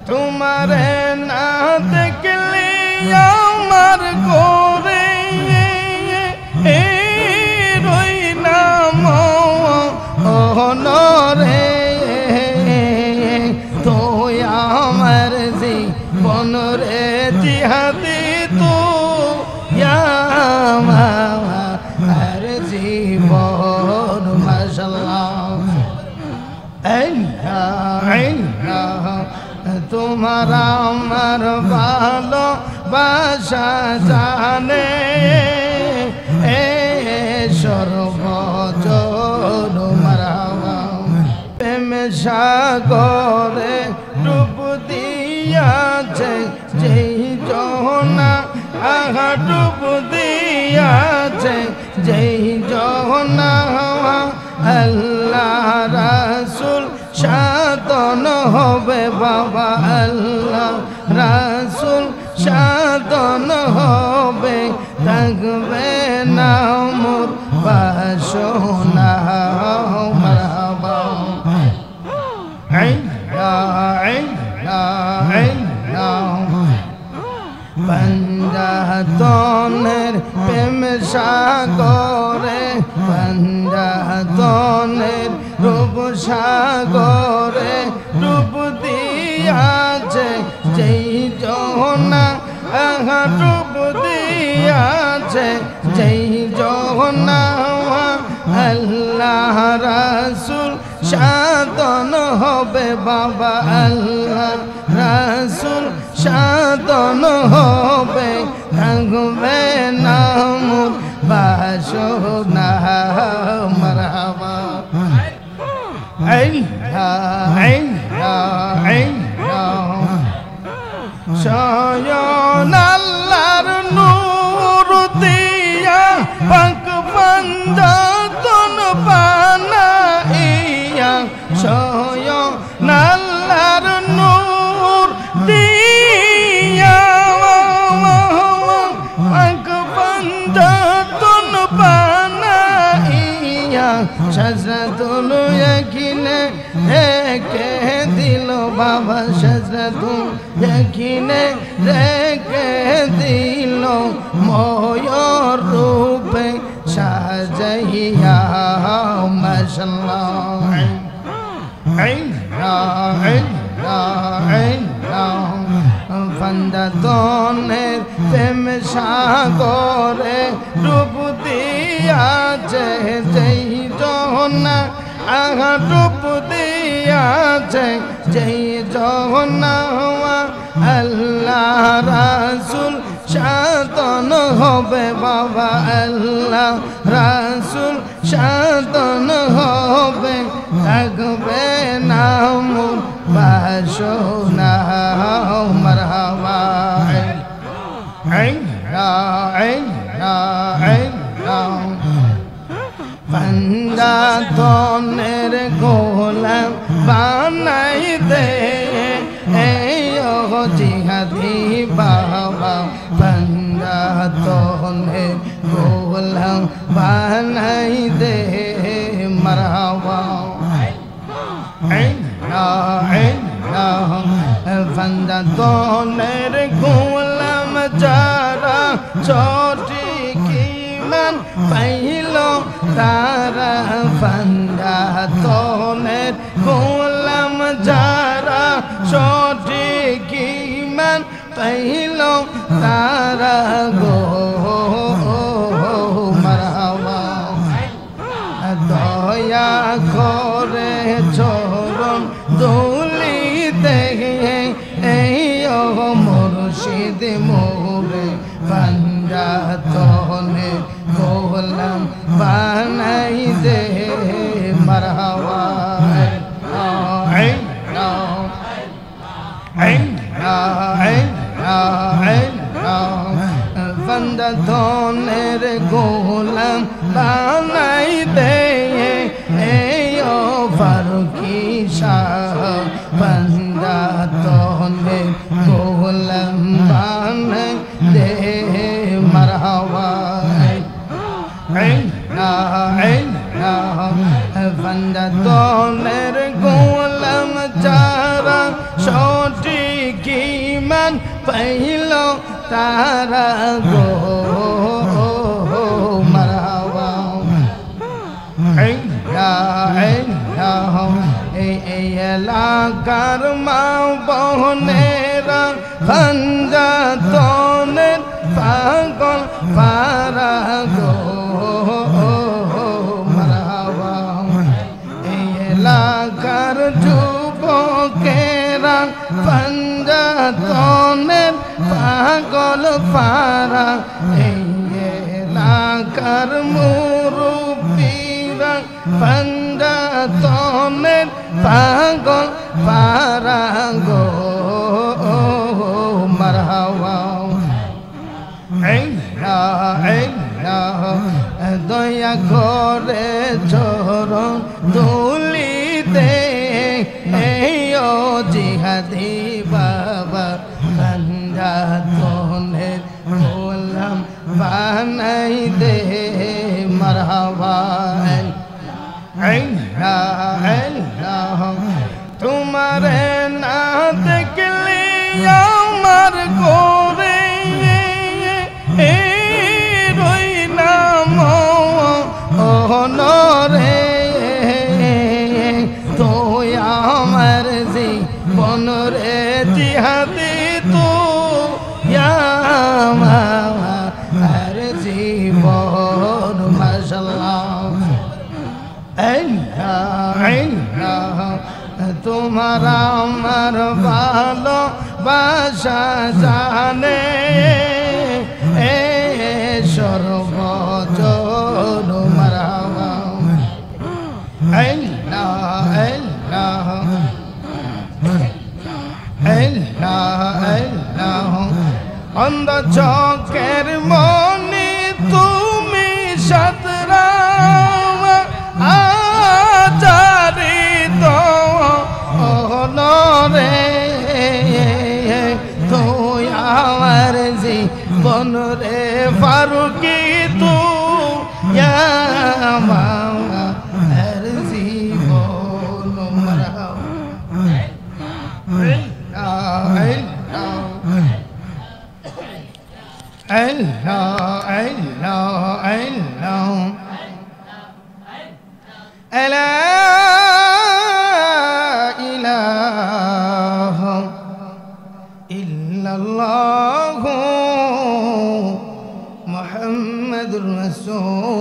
তোমারে না দেখলে আমার করে রই নাম অনরে তো আমার জীবন রে জিহাদি তো আমার জীবন মাশাআল্লাহ তোমার আমার ভালো বাসা জানে সর্বজন মারহাবা প্রেম সাগরে ডুব দিয়াছে যেই জহনা আহা ডুব দিয়াছে যেই জহনা আল্লাহ রাসূল সাধন হবে বাবা আল্লাহ রাসূল সাধন হবে থাকবে না মোর বাসনা মারহাবা পঞ্জাতনের প্রেম সাগরে পঞ্জাতনের রূপ সাগরে ডুব দিয়াছে যেই জহনা আহা ডুব দিয়াছে যেই জহনা আল্লাহ রাসূল সাধন হবে বাবা আল্লাহ রাসূল সাধন হবে থাকবে না মোর বাসনা মারহাবা শয়ন আল্লাহর নূর দিয়া পাক পঞ্জাতন বানাইয়া শয়ন আল্লাহর নূর দিয়া পাক পঞ্জাতন বানাইয়া সাজরাতুল ইয়াকিনে রেখে দিল বাবা সাজরাতুল ইয়াকিনে রেখে দিল ময়ূর রূপে সাজাইয়া মাশাআল্লাহ পঞ্জাতনের প্রেম সাগরে ডুব দিয়াছে যেই জহনা আহা ডুব দিয়াছে যেই জহনা আল্লাহ রাসূল সাধন হবে বাবা আল্লাহ রাসূল সাধন হবে থাকবে না মোর বাসনা মারহাবা পঞ্জাতনের গোলাম বানাই দে জিহাদি বাবা পঞ্জাতনের গোলাম বানাই দে মারহাবা পঞ্জাতনের গোলাম যারা সঠিক ঈমান পাইল তারা পঞ্জাতনের গোলাম যারা সঠিক ঈমান পাইল তারা গো মারহাবা দয়া করে চরণ ধুলি দেখে এই মুর্শিদ মোরে পঞ্জাতনে গোলাম বানাই দে মারহাবা পঞ্জাতনের গোলাম বানাই দে ফারুকি শাহ পঞ্জাতনের গোলাম বানাই দে মারহাবা পঞ্জাতনের গোলাম যারা সঠিক ইমান পাইল তারা গো মারহাবা এই এলাকার মা বোনেরা খানজাতনের পাগল পারা গো মারহাবা এই এলাকার যুবকেরা খানজাতনের পাগল পারা এই এলাকার মুরব্বীরা খানজাতনের পাগল পারা গো মারহাবা দয়া করে চরণ তুলিতে এই ও জিহাদি বাবা খানজাতনের গোলাম বানাই দে মারহাবা তোমারে না দেখলে আমার করে রই নাম অনরে তো আমার জীবন রে জিহাদি তো আমার জীবন মাশাআল্লাহ তোমার আমার ভালো বাসা জানে সর্বজন মারহাবা অন্ধ চোখের মনে তুমি সতরা আচারিত রে তুই আমার জীবন রে ফারুকি তুই আমার জীবন মুহাম্মাদুর রাসূল